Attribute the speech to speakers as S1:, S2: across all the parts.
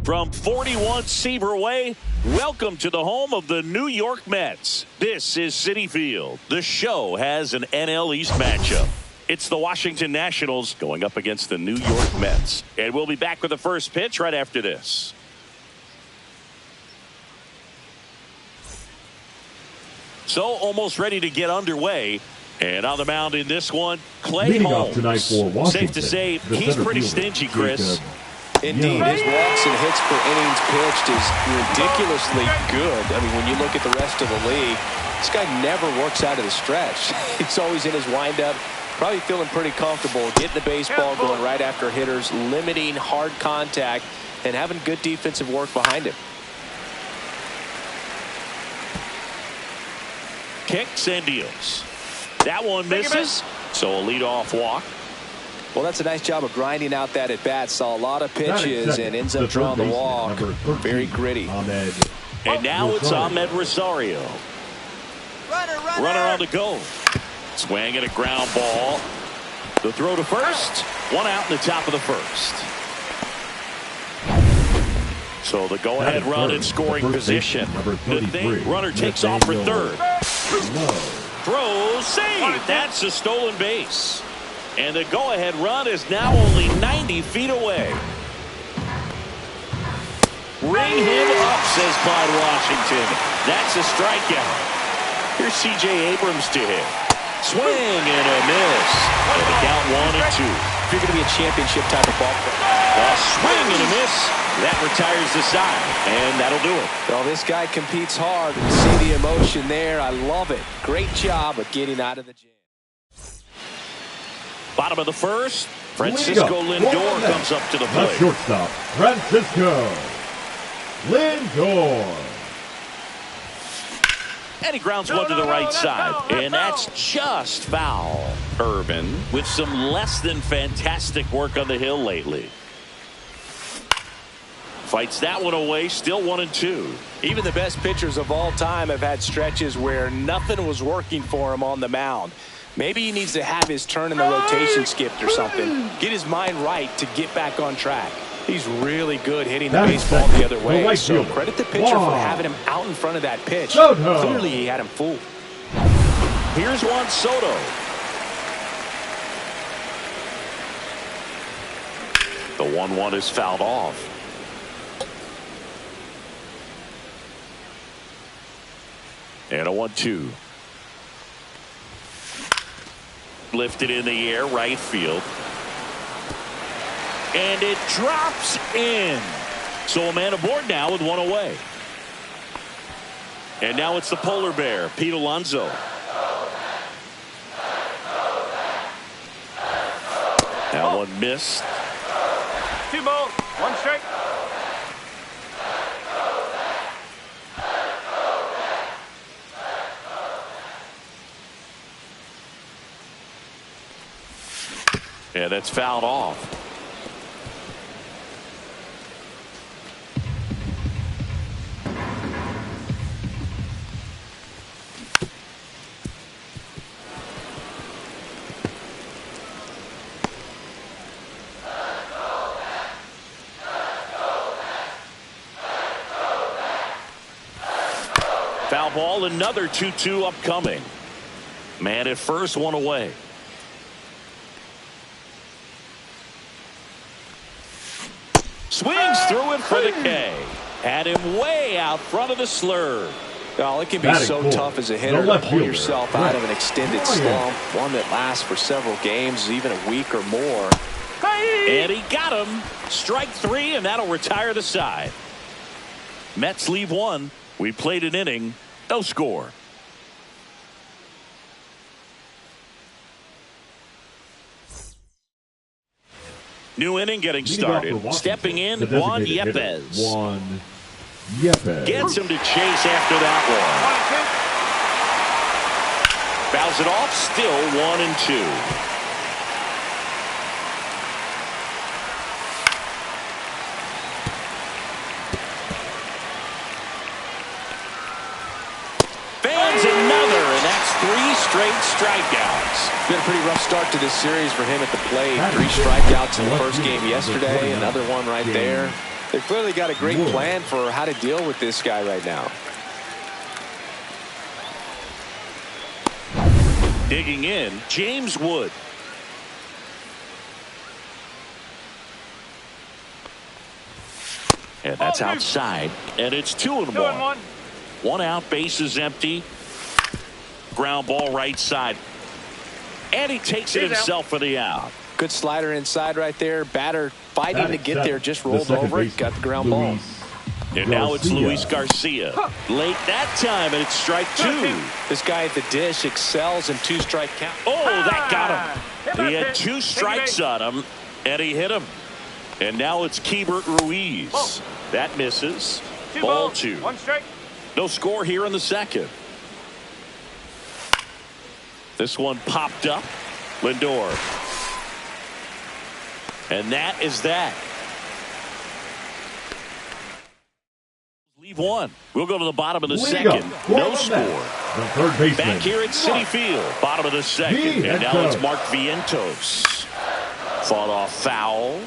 S1: From 41 Seaver Way, welcome to the home of the New York Mets. This is Citi Field. The show has an NL East matchup. It's the Washington Nationals going up against the New York Mets. And we'll be back with the first pitch right after this. So almost ready to get underway. And on the mound in this one, Clay Holmes. Safe to say, he's pretty stingy, Chris.
S2: Indeed, his walks and hits per innings pitched is ridiculously good. I mean, when you look at the rest of the league, this guy never works out of the stretch. He's always in his windup, probably feeling pretty comfortable, getting the baseball going right after hitters, limiting hard contact, and having good defensive work behind him.
S1: Kicks and deals. That one misses, so a leadoff walk.
S2: Well, that's a nice job of grinding out that at bat. Saw a lot of pitches and ends up drawing the walk. Very gritty.
S1: And now it's Ahmed Rosario. Runner on the go. Swing and a ground ball. The throw to first. One out in the top of the first. So the go-ahead run in scoring position. The thing, runner takes off for third. Throws, save. That's a stolen base. And the go-ahead run is now only 90 feet away. Ring him up, says Clyde Washington. That's a strikeout. Here's C.J. Abrams to hit. Swing and a miss. And the count 1-2.
S2: If you're going to be a championship type of ball player.
S1: A swing and a miss. That retires the side, and that'll do it.
S2: Well, this guy competes hard. You see the emotion there. I love it. Great job of getting out of the jam.
S1: Bottom of the first, Francisco Lindor comes up to the plate.
S3: Shortstop, Francisco Lindor.
S1: And he grounds one to the right side, and that's just foul. Irvin with some less than fantastic work on the hill lately. Fights that one away, still 1-2.
S2: Even the best pitchers of all time have had stretches where nothing was working for him on the mound. Maybe he needs to have his turn in the rotation skipped or something. Get his mind right to get back on track. He's really good hitting the baseball the other way. So credit the pitcher for having him out in front of that pitch. Clearly he had him fooled.
S1: Here's Juan Soto. The 1-1 is fouled off. And a 1-2. Lifted in the air, right field. And it drops in. So a man aboard now with one away. And now it's the polar bear, Pete Alonso. That one missed.
S4: 2 balls, 1 strike.
S1: Yeah, that's fouled off. Foul ball, another 2-2 upcoming. Man at first, one away. Swings through it for the K. Had him way out front of the slurve.
S2: Well, it can be so tough as a hitter to pull yourself out of an extended slump, one that lasts for several games, even a week or more.
S1: And he got him. Strike 3, and that'll retire the side. Mets leave 1. We played an inning. No score. New inning getting started. Stepping in, Juan Yepez.
S3: Juan Yepez.
S1: Gets him to chase after that one. Fouls it off, still 1-2. Fans another, and that's 3 straight strikeouts.
S2: Been a pretty rough start to this series for him at the plate. 3 strikeouts in the first game yesterday, another one right there. They've clearly got a great plan for how to deal with this guy right now.
S1: Digging in, James Wood. And that's outside. And it's 2-1. 1 out, bases empty. Ground ball right side. And he takes it himself for the out.
S2: Good slider inside right there. Batter fighting to get there. Just rolled over it. Got the ground ball.
S1: And now it's Luis Garcia. Late that time, and it's strike 2.
S2: This guy at the dish excels in 2-strike count.
S1: Oh, that got him. He had 2 strikes on him, and he hit him. And now it's Keibert Ruiz. That misses. Ball 2.
S4: 1 strike.
S1: No score here in the second. This one popped up. Lindor. And that is that. Leave 1. We'll go to the bottom of the second. No score.
S3: The third baseman.
S1: Back here at Citi Field. Bottom of the second. And now it's Mark Vientos. Fought off foul.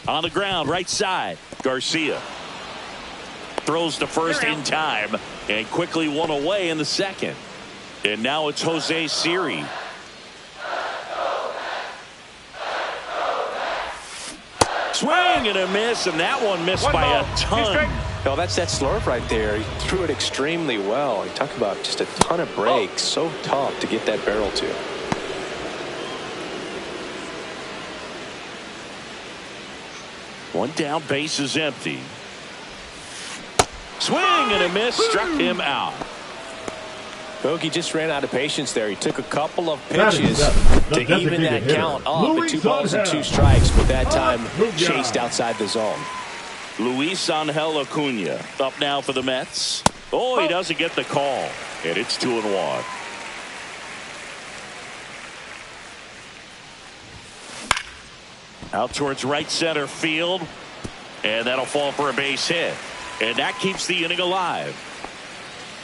S1: On the ground, right side. Garcia throws to first in time and quickly 1 away in the second. And now it's Jose Siri. Swing and a miss, and that one missed by a ton.
S2: No, that's that slurve right there. He threw it extremely well. You talk about just a ton of breaks. So tough to get that barrel to.
S1: One down, base is empty. Swing and a miss, struck him out.
S2: Bogey just ran out of patience there. He took a couple of pitches to even that count up at 2 balls and 2 strikes, but that time chased outside the zone.
S1: Luis Angel Acuna up now for the Mets. Oh, he doesn't get the call, and it's 2-1. Out towards right center field, and that'll fall for a base hit. And that keeps the inning alive.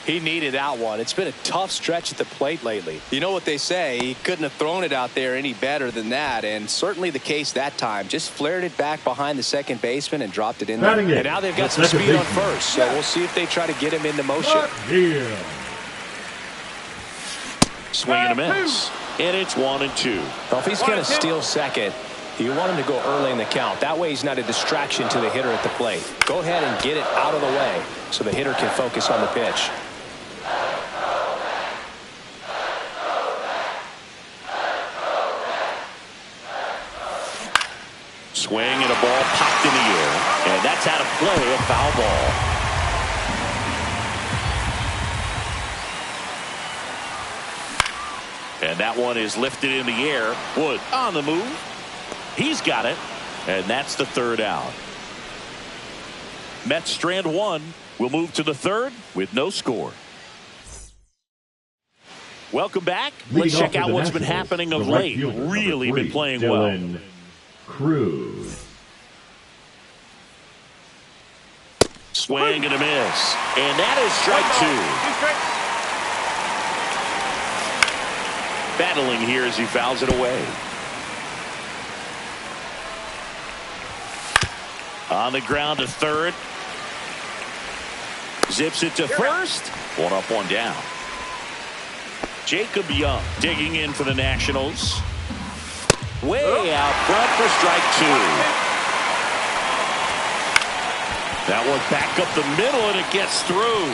S2: He needed that one. It's been a tough stretch at the plate lately. You know what they say, he couldn't have thrown it out there any better than that, and certainly the case that time. Just flared it back behind the second baseman and dropped it in there. And now they've got some speed on first, so we'll see if they try to get him into motion.
S1: Swing and a miss. And it's 1-2.
S2: Well, if he's going to steal second, you want him to go early in the count. That way he's not a distraction to the hitter at the plate. Go ahead and get it out of the way so the hitter can focus on the pitch.
S1: Swing and a ball popped in the air. And that's out of play, a foul ball. And that one is lifted in the air. Wood on the move. He's got it. And that's the 3rd out. Mets strand 1. We'll move to the 3rd with no score. Welcome back. Let's check out what's been happening of late. Really been playing well.
S3: Cruz.
S1: Swing and a miss. And that is strike 2. Battling here as he fouls it away. On the ground to third. Zips it to first. 1 up, 1 down. Jacob Young digging in for the Nationals. Way out front for strike 2. That one back up the middle, and it gets through.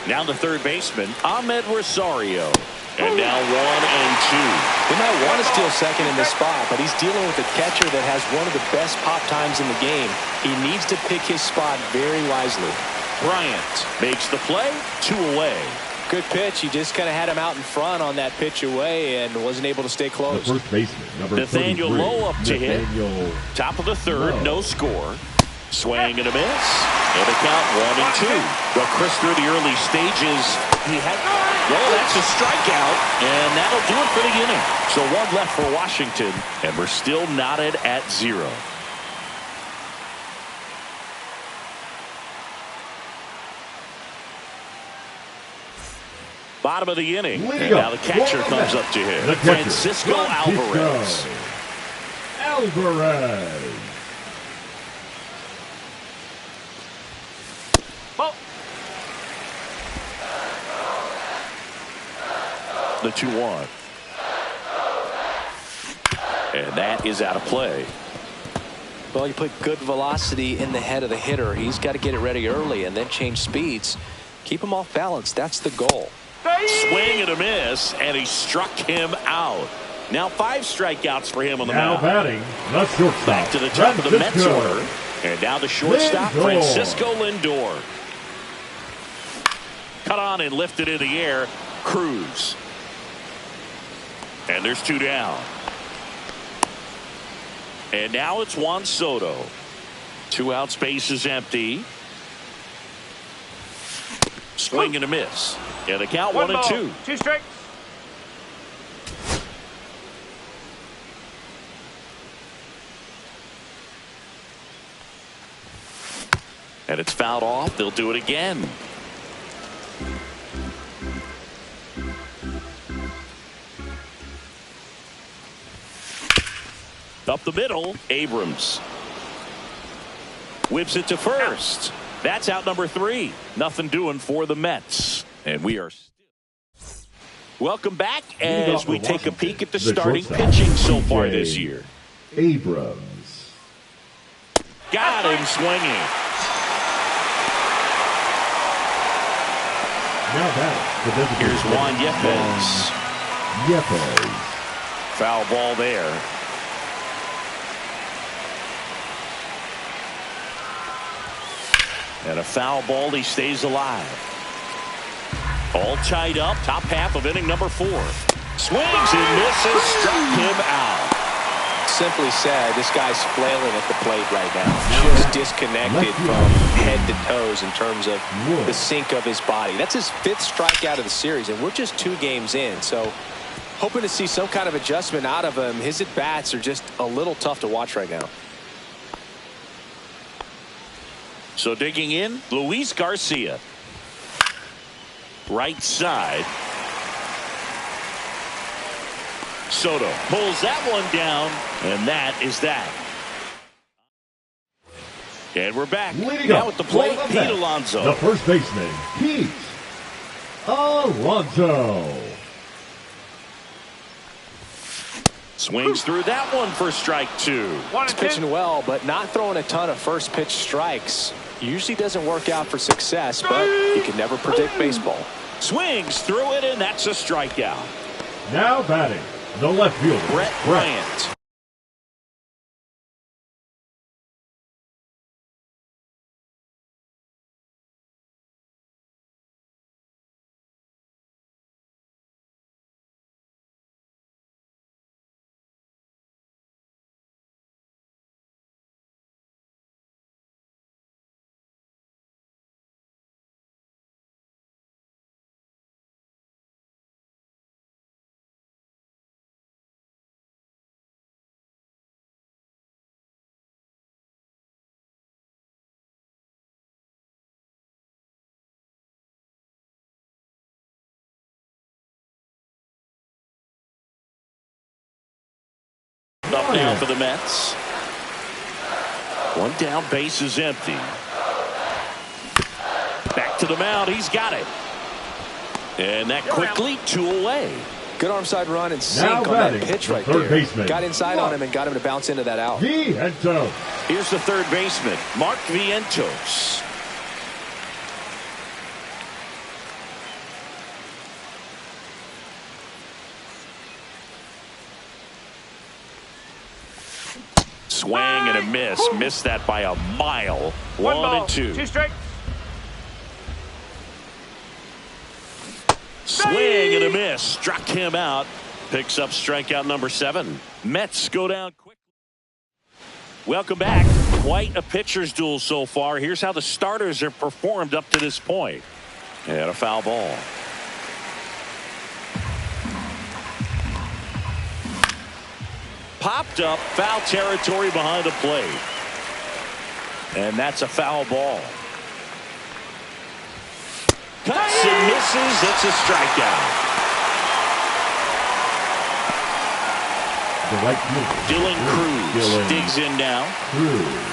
S1: Now the third baseman, Ahmed Rosario. And now 1 and 2.
S2: He might want to steal second in this spot, but he's dealing with a catcher that has one of the best pop times in the game. He needs to pick his spot very wisely.
S1: Bryant makes the play, 2 away.
S2: Good pitch. He just kind of had him out in front on that pitch away and wasn't able to stay close.
S3: The first baseman, number
S1: Nathaniel Lowe up to hit. Top of the 3rd, no score. Swing and a miss. And a count 1 and 2. Well, Chris, through the early stages, he had. Well, that's a strikeout, and that'll do it for the inning. So 1 left for Washington, and we're still knotted at 0. Bottom of the inning.
S3: Leading
S1: And now
S3: up
S1: the catcher
S3: for the
S1: comes
S3: Mets,
S1: up to him.
S3: the catcher,
S1: Francisco Alvarez.
S3: Alvarez.
S4: Ball.
S1: The 2-1. And that is out of play.
S2: Well, you put good velocity in the head of the hitter. He's got to get it ready early and then change speeds. Keep him off balance. That's the goal.
S1: Swing and a miss, and he struck him out. Now 5 strikeouts for him on the
S3: Now
S1: mound.
S3: batting, the shortstop.
S1: Back to the top of the Mets
S3: Francisco
S1: order. And now the shortstop,
S3: Lindor.
S1: Francisco Lindor. Cut on and lifted in the air. Cruz. And there's 2 down. And now it's Juan Soto. 2 outs, base is empty. Swing and a miss. And the count 1 and 2.
S4: 2 strikes.
S1: And it's fouled off. They'll do it again. Up the middle, Abrams. Whips it to first. That's out number 3. Nothing doing for the Mets. And we are still. Welcome back as we take a peek at the starting pitching so far this year.
S3: Abrams.
S1: Got him swinging.
S3: Now batting,
S1: Here's Juan Yepez.
S3: Yepez.
S1: Foul ball there. And a foul ball. He stays alive. All tied up. Top half of inning number 4. Swings and misses. Struck him out.
S2: Simply said, this guy's flailing at the plate right now. Just disconnected from head to toes in terms of the sink of his body. That's his 5th strikeout of the series, and we're just 2 games in. So hoping to see some kind of adjustment out of him. His at-bats are just a little tough to watch right now.
S1: So digging in, Luis Garcia. Right side. Soto pulls that one down, and that is that. And we're back.
S3: Leading
S1: now
S3: up
S1: at the plate,
S3: for the
S1: Pete
S3: Mets,
S1: Alonso.
S3: The first baseman, Pete Alonso.
S1: Swings through that one for strike 2.
S4: 1
S2: He's
S4: and 2.
S2: pitching well, but not throwing a ton of first pitch strikes. Usually doesn't work out for success, but you can never predict baseball.
S1: Swings through it, and that's a strikeout.
S3: Now batting, the left fielder,
S1: Brett Bryant. Up now for the Mets. 1 down, base is empty. Back to the mound, he's got it. And that quickly 2 away.
S2: Good arm side run and sink
S3: Now
S2: on that
S3: batting,
S2: pitch
S3: the
S2: right
S3: third
S2: there.
S3: baseman,
S2: Got inside on him and got him to bounce into that out.
S3: Vientos.
S1: Here's the third baseman, Mark Vientos. Swing and a miss. Missed that by a mile.
S4: 1
S1: 1
S4: ball,
S1: and 2.
S4: 2 strikes.
S1: Swing and a miss. Struck him out. Picks up strikeout number 7. Mets go down quickly. Welcome back. Quite a pitcher's duel so far. Here's how the starters have performed up to this point. And a foul ball. Popped up, foul territory behind the plate. And that's a foul ball. Cuts it and misses. It's a strikeout.
S3: The right fielder.
S1: Dylan Cruz digs in now.
S3: Cruz.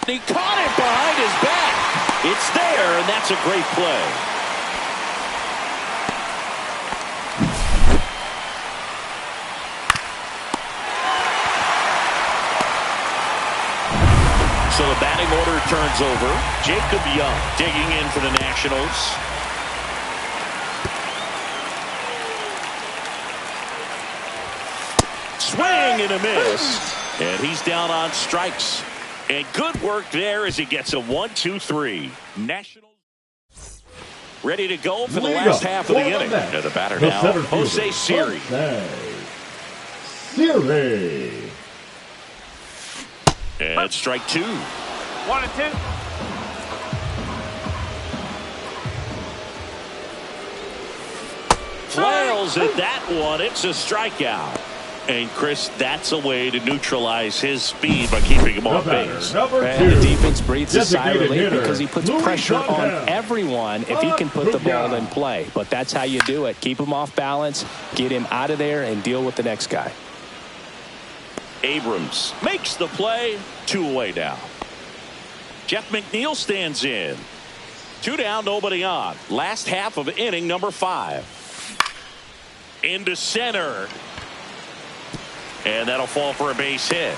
S1: He caught it behind his back. It's there, and that's a great play. So the batting order turns over. Jacob Young digging in for the Nationals. Swing and a miss. And he's down on strikes. And good work there as he gets a 1-2-3. Nationals ready to go for the last half of the inning. And the batter now, Jose Siri.
S3: Siri.
S1: And strike two.
S4: 1-2.
S1: Flails at that one. It's a strikeout. And Chris, that's a way to neutralize his speed by keeping him off base.
S2: And the defense breathes a sigh of relief because he puts pressure on everyone if he can put the ball in play. But that's how you do it. Keep him off balance, get him out of there, and deal with the next guy.
S1: Abrams makes the play. 2 away now. Jeff McNeil stands in. 2 down, nobody on. Last half of inning number 5. Into center. And that'll fall for a base hit.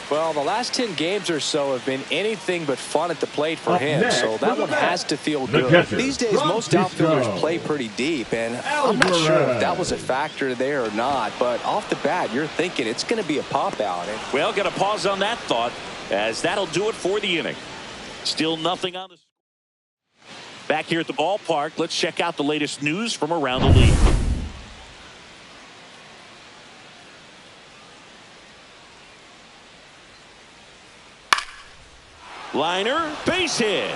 S2: Well, the last 10 games or so have been anything but fun at the plate for him, so that one has to feel good. These days, most outfielders play pretty deep, and I'm not sure if that was a factor there or not, but off the bat, you're thinking it's going to be a pop-out.
S1: Well, got to pause on that thought, as that'll do it for the inning. Still nothing on the... Back here at the ballpark, let's check out the latest news from around the league. Liner, base hit.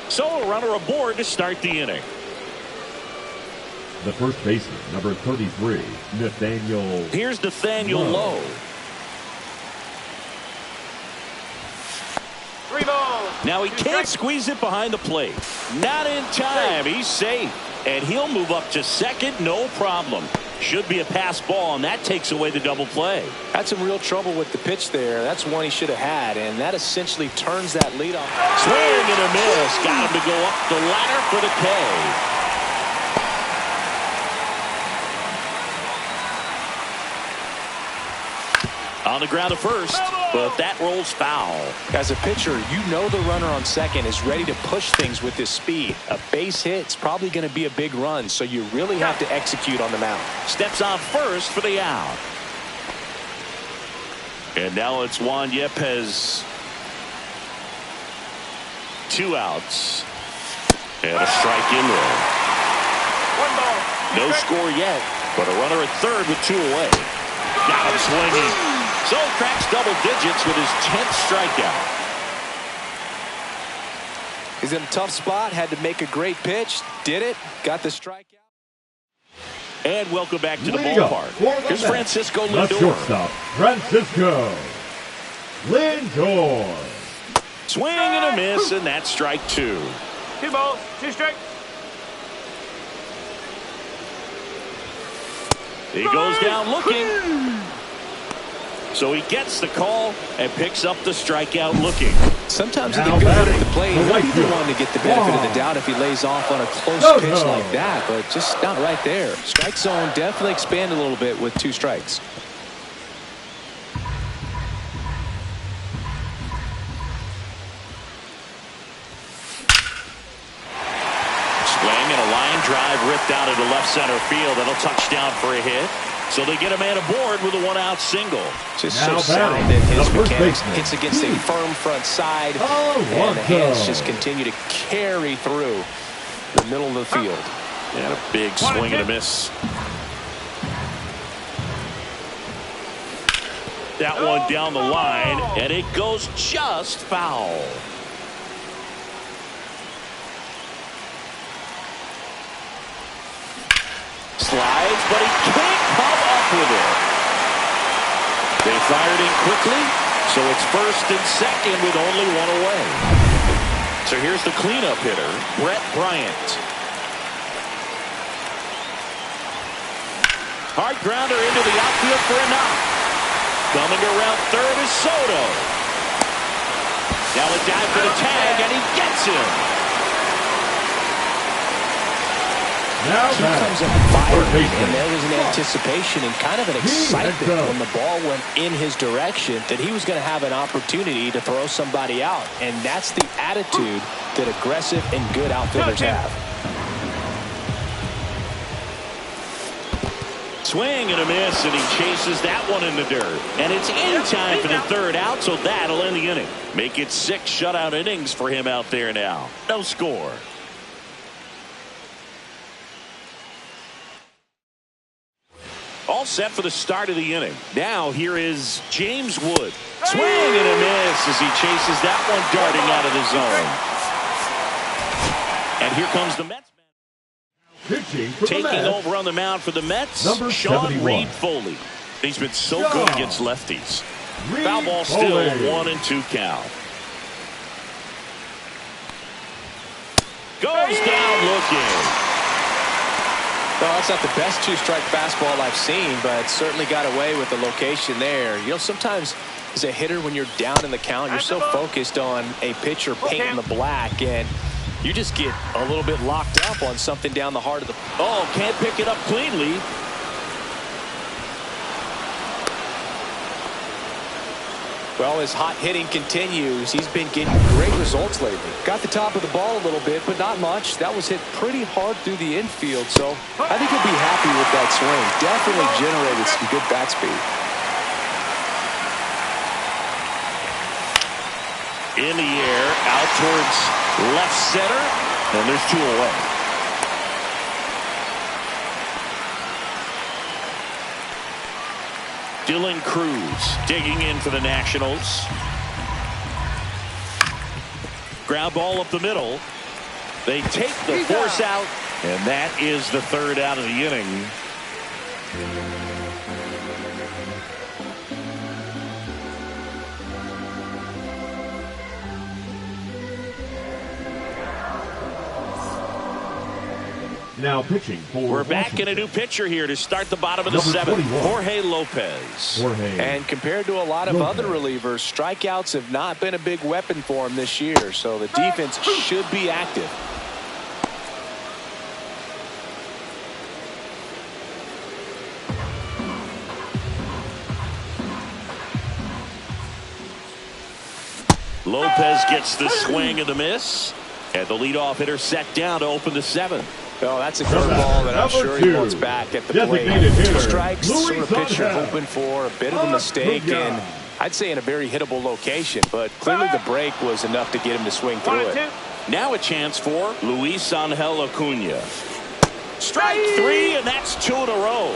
S1: So a runner aboard to start the inning.
S3: The first baseman, number 33, Nathaniel.
S1: Here's Nathaniel Lowe.
S4: 3 balls.
S1: Now he can't squeeze it behind the plate. Not in time. He's safe. And he'll move up to second, no problem. Should be a pass ball, and that takes away the double play.
S2: Had some real trouble with the pitch there. That's one he should have had, and that essentially turns that lead off.
S1: Swing and a miss. Got him to go up the ladder for the K. On the ground to first, but that rolls foul.
S2: As a pitcher, you know the runner on second is ready to push things with his speed. A base hit's probably going to be a big run, so you really have to execute on the mound.
S1: Steps on first for the out. And now it's Juan Yepez. 2 outs. And a strike in there.
S4: 1 ball.
S1: No score yet, but a runner at third with 2 away. Got him swinging. So cracks double digits with his 10th strikeout.
S2: He's in a tough spot, had to make a great pitch, did it, got the strikeout.
S1: And welcome back to the ballpark. Here's Francisco
S3: The
S1: Lindor.
S3: shortstop, Francisco Lindor.
S1: Swing and a miss, and that's strike 2.
S4: 2 balls. 2 strikes.
S1: He goes down looking. So he gets the call and picks up the strikeout looking.
S2: Sometimes in the good at the plate, he'll be the one to get the benefit of the doubt if he lays off on a close pitch like that, but just not right there. Strike zone definitely expanded a little bit with 2 strikes.
S1: Swing and a line drive ripped out into left center field. That'll touch down for a hit. So they get a man aboard with a 1-out single.
S2: Just so sound in his mechanics. Hits against a firm front side, and the hands just continue to carry through the middle of the field.
S1: And a big swing and a miss. That one down the line, and it goes just foul. Slides, but he can't come up with it. They fired in quickly, so it's first and second with only one away. So here's the cleanup hitter, Brett Bryant. Hard grounder into the outfield for a knock. Coming around third is Soto. Now a dive for the tag, and he gets him.
S3: Now
S2: Here comes a fire, and there was an anticipation and kind of an excitement when the ball went in his direction that he was going to have an opportunity to throw somebody out. And that's the attitude that aggressive and good outfielders have.
S1: Swing and a miss, and he chases that one in the dirt. And it's in time for the third out, so that'll end the inning. Make it 6 shutout innings for him out there now. No score. All set for the start of the inning. Now here is James Wood. Swing and a miss as he chases that one darting out of the zone. And here comes the Mets. Taking over on the mound for the Mets, Sean Reed Foley. He's been so good against lefties. Foul ball still, 1-2 count. Goes down looking.
S2: Well, that's not the best two-strike fastball I've seen, but certainly got away with the location there. You know, sometimes as a hitter, when you're down in the count, you're so focused on a pitcher painting the black, and you just get a little bit locked up on something down the heart of the...
S1: Oh, can't pick it up cleanly.
S2: Well, his hot hitting continues. He's been getting great results lately. Got the top of the ball a little bit, but not much. That was hit pretty hard through the infield, so I think he'll be happy with that swing. Definitely generated some good bat speed.
S1: In the air, out towards left center, and there's 2 away. Dylan Cruz digging in for the Nationals. Ground ball up the middle. They take the force out, and that is the third out of the inning.
S3: Now pitching for
S1: We're back
S3: Washington.
S1: in a new pitcher here to start the bottom of the
S3: Number
S1: 7th.
S3: 21.
S1: Jorge Lopez.
S2: And compared to a lot of other relievers, strikeouts have not been a big weapon for him this year, so the defense should be active.
S1: Lopez gets the swing and the miss. And the leadoff hitter set down to open the 7th.
S2: Oh, that's a curveball that I'm sure he wants back at the plate. 2 strikes, sort of pitcher hoping for a bit of a mistake, and I'd say in a very hittable location, but clearly the break was enough to get him to swing through it.
S1: Now a chance for Luis Angel Acuna. Strike 3, and that's 2 in a row.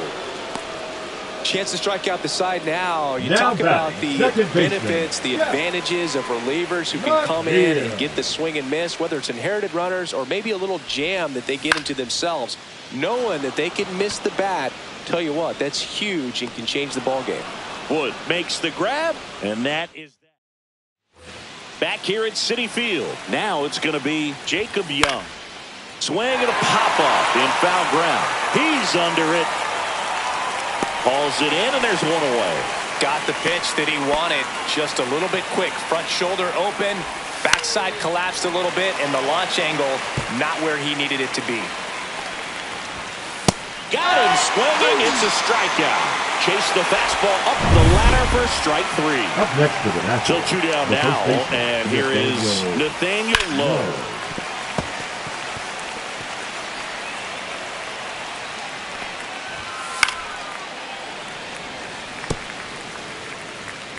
S2: Chance to strike out the side now. You talk about the benefits, the advantages of relievers who can come in and get the swing and miss, whether it's inherited runners or maybe a little jam that they get into themselves. Knowing that they can miss the bat, tell you what, that's huge and can change the ball game.
S1: Wood makes the grab, and that is that. Back here at Citi Field. Now it's going to be Jacob Young. Swing and a pop-off in foul ground. He's under it. Hauls it in, and there's 1 away.
S2: Got the pitch that he wanted. Just a little bit quick. Front shoulder open. Backside collapsed a little bit, and the launch angle not where he needed it to be.
S1: Got him swinging. It's a strikeout. Chase the fastball up the ladder for strike 3.
S3: Up next to the Nationals.
S1: So 2 down now, and here is Nathaniel Lowe.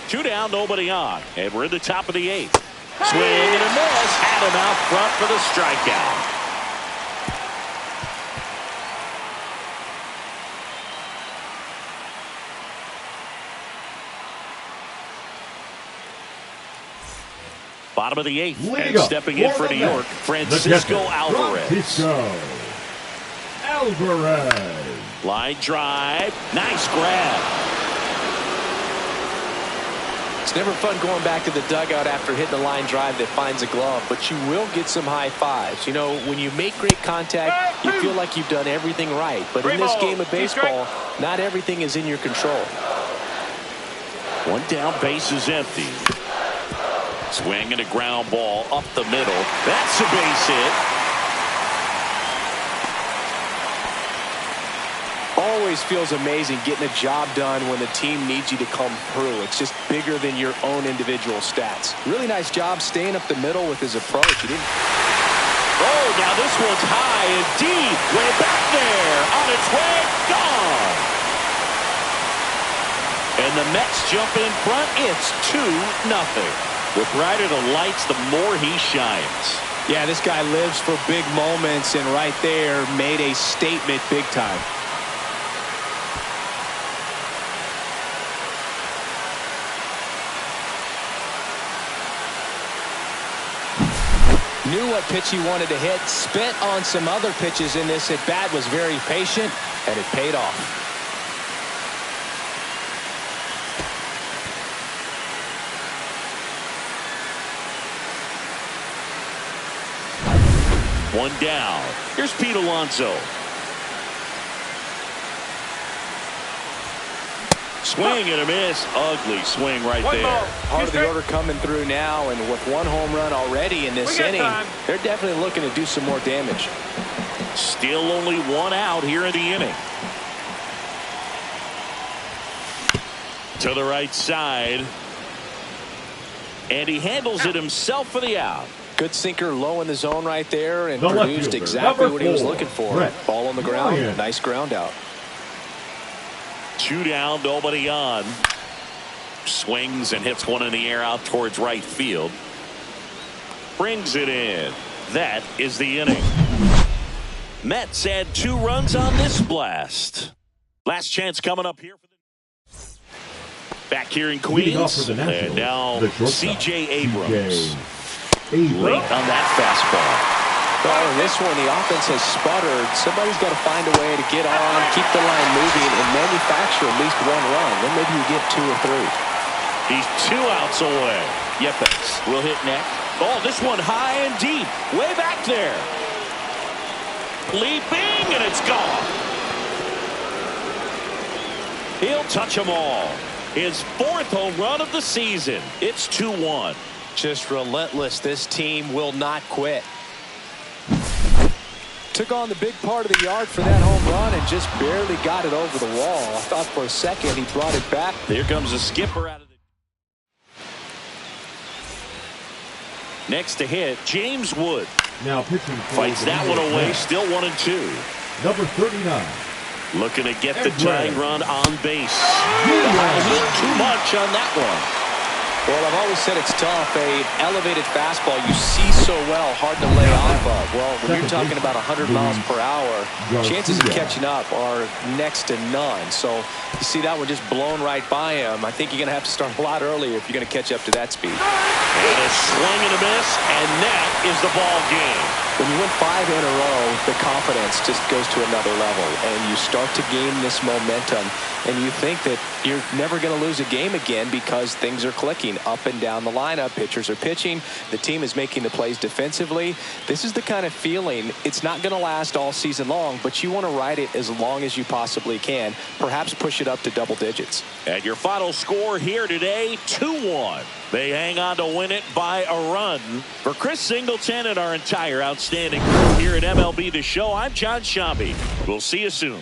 S1: Two down, nobody on, and we're in the top of the 8th. Swing and a miss. Had him out front for the strikeout. Bottom of the 8th, and stepping in for New York, Francisco Alvarez.
S3: Alvarez.
S1: Line drive. Nice grab.
S2: It's never fun going back to the dugout after hitting a line drive that finds a glove, but you will get some high fives. You know, when you make great contact, you feel like you've done everything right. But in this game of baseball, not everything is in your control.
S1: One down, base is empty. Swing and a ground ball up the middle. That's a base hit.
S2: Always feels amazing getting a job done when the team needs you to come through. It's just bigger than your own individual stats. Really nice job staying up the middle with his approach. He didn't.
S1: Oh, now this one's high and deep. Way back there. On its way. Gone. And the Mets jump in front. It's 2-0. With brighter the lights, the more he shines.
S5: Yeah, this guy lives for big moments, and right there made a statement big time.
S2: Knew what pitch he wanted to hit, spent on some other pitches in this at bat, was very patient, and it paid off.
S1: One down. Here's Pete Alonso. Swing and a miss. Ugly swing right there.
S2: Part of the order coming through now, and with one home run already in this inning, they're definitely looking to do some more damage.
S1: Still only one out here in the inning. To the right side. And he handles it himself for the out.
S2: Good sinker low in the zone right there, and
S3: The left
S2: produced
S3: fielder,
S2: exactly what he was
S3: #4,
S2: looking for.
S3: Brett
S2: Ball on the ground.
S3: Ryan.
S2: Nice ground out.
S1: 2 down, nobody on. Swings and hits one in the air out towards right field. Brings it in. That is the inning. Mets add 2 runs on this blast. Last chance coming up here for the back here in
S3: Leading off
S1: Queens.
S3: for the Nationals,
S1: And now
S3: the shortstop,
S1: C.J. Abrams.
S3: Abrams.
S1: Late on that fastball.
S2: Well, in this one, the offense has sputtered. Somebody's got to find a way to get on, keep the line moving, and manufacture at least 1 run. Then maybe you get 2 or 3.
S1: He's 2 outs away. Yepes will hit next. Oh, this one high and deep. Way back there. Leaping, and it's gone. He'll touch them all. His 4th home run of the season. It's 2-1.
S2: Just relentless. This team will not quit. Took on the big part of the yard for that home run and just barely got it over the wall. I thought for a second he brought it back.
S1: Here comes the skipper out of the... Next to hit, James Wood.
S3: Now pitching for
S1: Fights
S3: the
S1: that
S3: New
S1: one
S3: York
S1: away,
S3: Mets,
S1: still 1-2.
S3: Number 39.
S1: Looking to get the tying run on base. Too much on that one.
S2: Well, I've always said it's tough. A elevated fastball you see so well, hard to lay off of. Well, when you're talking about 100 miles per hour, chances of catching up are next to none. So you see that one just blown right by him. I think you're going to have to start a lot earlier if you're going to catch up to that speed.
S1: And a swing and a miss, and that is the ball game.
S2: When you win 5 in a row, the confidence just goes to another level, and you start to gain this momentum, and you think that you're never going to lose a game again because things are clicking up and down the lineup. Pitchers are pitching. The team is making the plays defensively. This is the kind of feeling, it's not going to last all season long, but you want to ride it as long as you possibly can, perhaps push it up to double digits.
S1: And your final score here today, 2-1. They hang on to win it by a run. For Chris Singleton and our entire outstanding crew here at MLB The Show, I'm John Shambi. We'll see you soon.